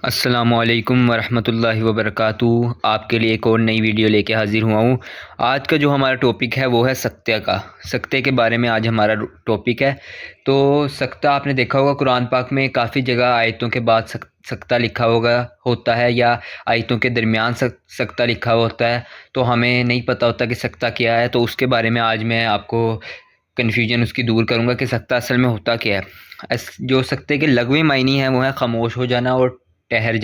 السلام علیکم ورحمۃ اللہ وبرکاتہ۔ آپ کے لیے ایک اور نئی ویڈیو لے کے حاضر ہوا ہوں۔ آج کا جو ہمارا ٹاپک ہے وہ ہے سکتہ کا۔ سکتے کے بارے میں آج ہمارا ٹاپک ہے۔ تو سکتہ آپ نے دیکھا ہوگا قرآن پاک میں کافی جگہ آیتوں کے بعد سکتہ لکھا ہوتا ہے یا آیتوں کے درمیان سکتہ لکھا ہوتا ہے، تو ہمیں نہیں پتہ ہوتا کہ سکتہ کیا ہے۔ تو اس کے بارے میں آج میں آپ کو کنفیوژن اس کی دور کروں گا کہ سکتہ اصل میں ہوتا کیا ہے۔ جو سکتے کے لغوی معنی ہیں وہ ہیں خاموش ہو جانا اور ٹھہر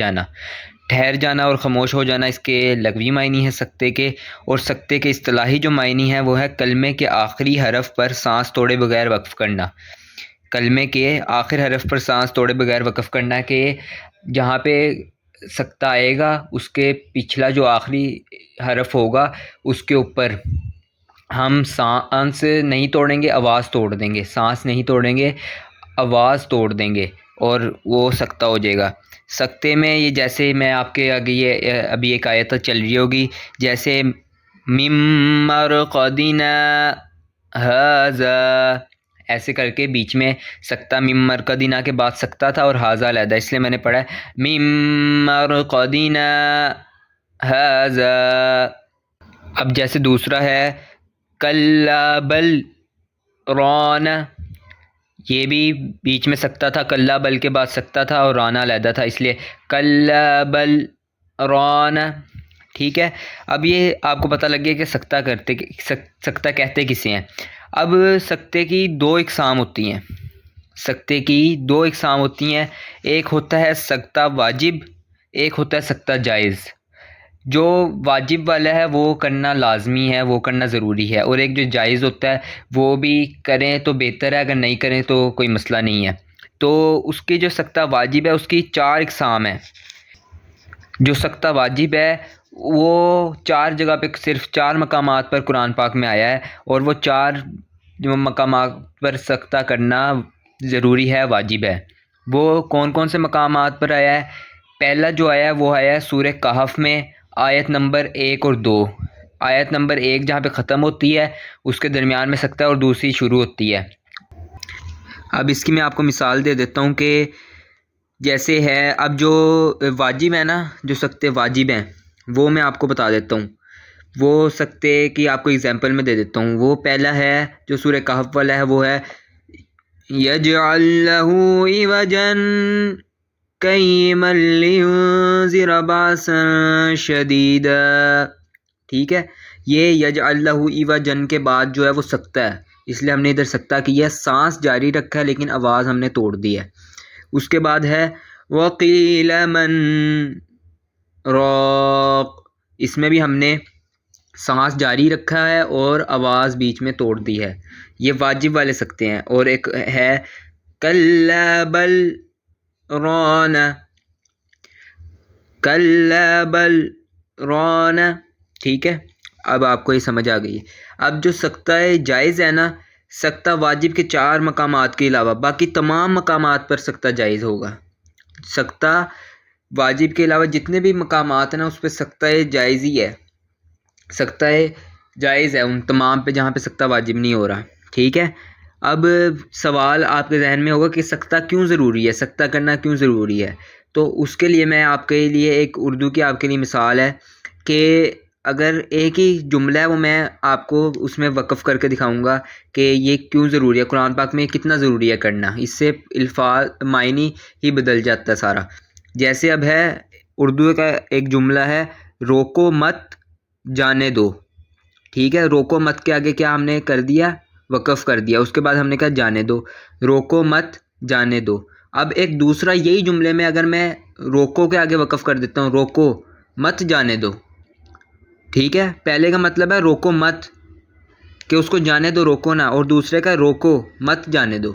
جانا اور خاموش ہو جانا، اس کے لغوی معنی ہیں سکتے کے۔ اور سکتے کے اصطلاحی جو معنی ہیں وہ ہے کلمے کے آخری حرف پر سانس توڑے بغیر وقف کرنا۔ کلمے کے آخر حرف پر سانس توڑے بغیر وقف کرنا، کہ جہاں پہ سکتہ آئے گا اس کے پچھلا جو آخری حرف ہوگا اس کے اوپر ہم سانس نہیں توڑیں گے، آواز توڑ دیں گے۔ سانس نہیں توڑیں گے، آواز توڑ دیں گے اور وہ سکتہ ہو جائے گا۔ سکتے میں یہ جیسے میں آپ کے آگے یہ ابھی ایک آیت چل رہی ہوگی، جیسے مِن مرقدنا ھذا، ایسے کر کے بیچ میں سکتہ مِن مرقدنا کے بعد سکتہ تھا اور ھذا علیحدہ، اس لیے میں نے پڑھا ہے مِن مرقدنا ھذا۔ اب جیسے دوسرا ہے کلا بل ران، یہ بھی بیچ میں سکتہ تھا، کلا بل کے بعد سکتہ تھا اور رانا علیحدہ تھا، اس لیے کلا بل ران۔ ٹھیک ہے، اب یہ آپ کو پتہ لگ گیا کہ سکتہ کہتے کسے ہیں۔ اب سکتے کی دو اقسام ہوتی ہیں۔ سکتے کی دو اقسام ہوتی ہیں، ایک ہوتا ہے سکتہ واجب، ایک ہوتا ہے سکتہ جائز۔ جو واجب والا ہے وہ کرنا لازمی ہے، وہ کرنا ضروری ہے، اور ایک جو جائز ہوتا ہے وہ بھی کریں تو بہتر ہے، اگر نہیں کریں تو کوئی مسئلہ نہیں ہے۔ تو اس کی جو سکتہ واجب ہے اس کی چار اقسام ہیں۔ جو سکتہ واجب ہے وہ چار جگہ پہ، صرف چار مقامات پر قرآن پاک میں آیا ہے، اور وہ چار جو مقامات پر سکتہ کرنا ضروری ہے، واجب ہے۔ وہ کون کون سے مقامات پر آیا ہے؟ پہلا جو آیا ہے وہ آیا ہے سورہ کہف میں، آیت نمبر 1 اور 2۔ آیت نمبر 1 جہاں پہ ختم ہوتی ہے اس کے درمیان میں سکتہ ہے، اور دوسری شروع ہوتی ہے۔ اب اس کی میں آپ کو مثال دے دیتا ہوں کہ جیسے ہے، اب جو واجب ہے نا، جو سکتے واجب ہیں وہ میں آپ کو بتا دیتا ہوں۔ وہ سکتے کی آپ کو اگزامپل میں دے دیتا ہوں۔ وہ پہلا ہے جو سورہ کہف والا ہے، وہ ہے یجعل لہ عوجا قیما لینذر باسا شدیدا۔ ٹھیک ہے، یہ یجعل لہ عوجا کے بعد جو ہے وہ سکتہ ہے، اس لیے ہم نے ادھر سکتہ کیا ہے، سانس جاری رکھا ہے لیکن آواز ہم نے توڑ دی ہے۔ اس کے بعد ہے وقیل من راق، اس میں بھی ہم نے سانس جاری رکھا ہے اور آواز بیچ میں توڑ دی ہے۔ یہ واجب والے سکتے ہیں۔ اور ایک ہے کلا بل ران، کلا بل ران۔ ٹھیک ہے، اب آپ کو یہ سمجھ آ گئی ہے۔ اب جو سکتہ جائز ہے نا، سکتہ واجب کے 4 مقامات کے علاوہ باقی تمام مقامات پر سکتہ جائز ہوگا۔ سکتہ واجب کے علاوہ جتنے بھی مقامات ہیں نا اس پہ سکتہ جائز ہی ہے، سکتہ جائز ہے ان تمام پہ جہاں پہ سکتہ واجب نہیں ہو رہا۔ ٹھیک ہے، اب سوال آپ کے ذہن میں ہوگا کہ سکتہ کیوں ضروری ہے، سکتہ کرنا کیوں ضروری ہے؟ تو اس کے لیے میں آپ کے لیے ایک اردو کی آپ کے لیے مثال ہے کہ اگر ایک ہی جملہ ہے وہ میں آپ کو اس میں وقف کر کے دکھاؤں گا کہ یہ کیوں ضروری ہے، قرآن پاک میں کتنا ضروری ہے کرنا، اس سے الفاظ معنی ہی بدل جاتا ہے سارا۔ جیسے اب ہے اردو کا ایک جملہ ہے روکو مت جانے دو۔ ٹھیک ہے، روکو مت کے آگے کیا ہم نے کر دیا؟ وقف کر دیا۔ اس کے بعد ہم نے کہا جانے دو، روکو مت جانے دو۔ اب ایک دوسرا یہی جملے میں اگر میں روکو کے آگے وقف کر دیتا ہوں روکو مت جانے دو، ٹھیک ہے، پہلے کا مطلب ہے روکو مت کہ اس کو جانے دو، روکو نہ، اور دوسرے کا روکو مت جانے دو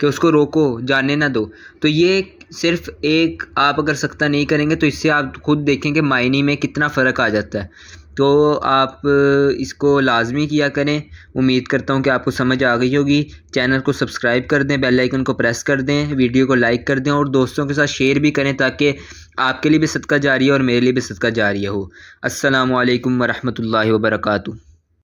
کہ اس کو روکو جانے نہ دو۔ تو یہ صرف ایک آپ اگر سکتہ نہیں کریں گے تو اس سے آپ خود دیکھیں کہ معنی میں کتنا فرق آ جاتا ہے۔ تو آپ اس کو لازمی کیا کریں۔ امید کرتا ہوں کہ آپ کو سمجھ آ گئی ہوگی۔ چینل کو سبسکرائب کر دیں، بیل آئیکن کو پریس کر دیں، ویڈیو کو لائک کر دیں اور دوستوں کے ساتھ شیئر بھی کریں تاکہ آپ کے لیے بھی صدقہ جاریہ اور میرے لیے بھی صدقہ جاریہ ہو۔ السلام علیکم ورحمۃ اللہ وبرکاتہ۔